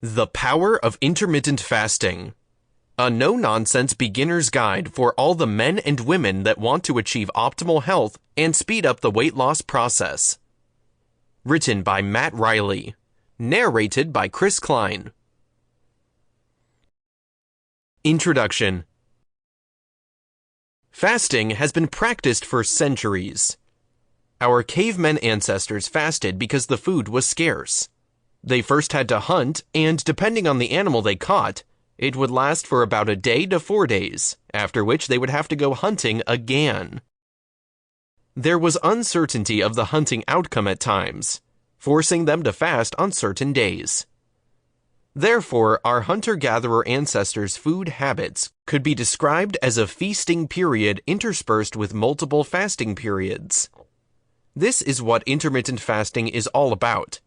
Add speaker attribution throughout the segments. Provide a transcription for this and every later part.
Speaker 1: The Power of Intermittent Fasting. A no-nonsense beginner's guide for all the men and women that want to achieve optimal health and speed up the weight loss process. Written by Matt Riley. Narrated by Clyne. Introduction. Fasting has been practiced for centuries. Our cavemen ancestors fasted because the food was scarce. They first had to hunt, and depending on the animal they caught, it would last for about a day to 4 days, after which they would have to go hunting again. There was uncertainty of the hunting outcome at times, forcing them to fast on certain days. Therefore, our hunter-gatherer ancestors' food habits could be described as a feasting period interspersed with multiple fasting periods. This is what intermittent fasting is all about.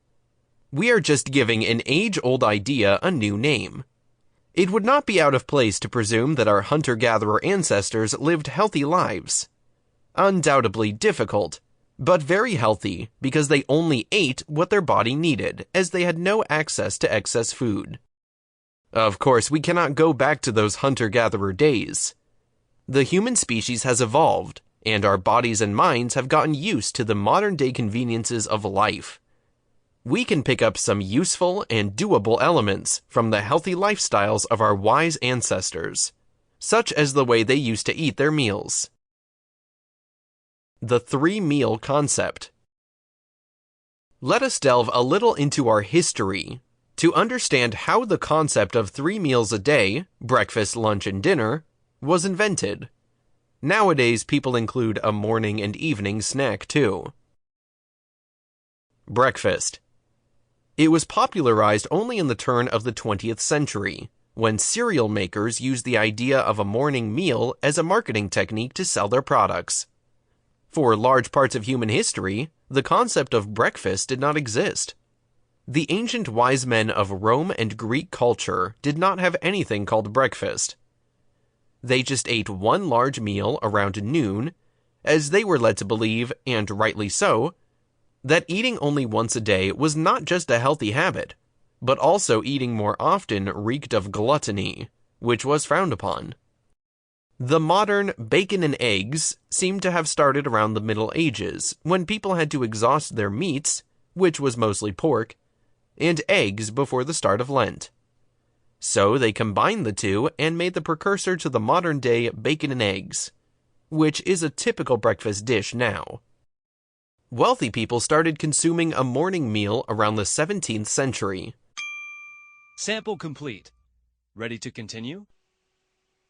Speaker 1: We are just giving an age-old idea a new name. It would not be out of place to presume that our hunter-gatherer ancestors lived healthy lives. Undoubtedly difficult, but very healthy because they only ate what their body needed, as they had no access to excess food. Of course, we cannot go back to those hunter-gatherer days. The human species has evolved, and our bodies and minds have gotten used to the modern-day conveniences of life. We can pick up some useful and doable elements from the healthy lifestyles of our wise ancestors, such as the way they used to eat their meals. The 3-meal concept. Let us delve a little into our history to understand how the concept of 3 meals a day, breakfast, lunch, and dinner, was invented. Nowadays, people include a morning and evening snack too. Breakfast. It was popularized only in the turn of the 20th century, when cereal makers used the idea of a morning meal as a marketing technique to sell their products. For large parts of human history, the concept of breakfast did not exist. The ancient wise men of Rome and Greek culture did not have anything called breakfast. They just ate one large meal around noon, as they were led to believe, and rightly so, that eating only once a day was not just a healthy habit, but also eating more often reeked of gluttony, which was frowned upon. The modern bacon and eggs seem to have started around the Middle Ages, when people had to exhaust their meats, which was mostly pork, and eggs before the start of Lent. So they combined the two and made the precursor to the modern-day bacon and eggs, which is a typical breakfast dish now. Wealthy people started consuming a morning meal around the 17th century.
Speaker 2: Sample complete. Ready to continue?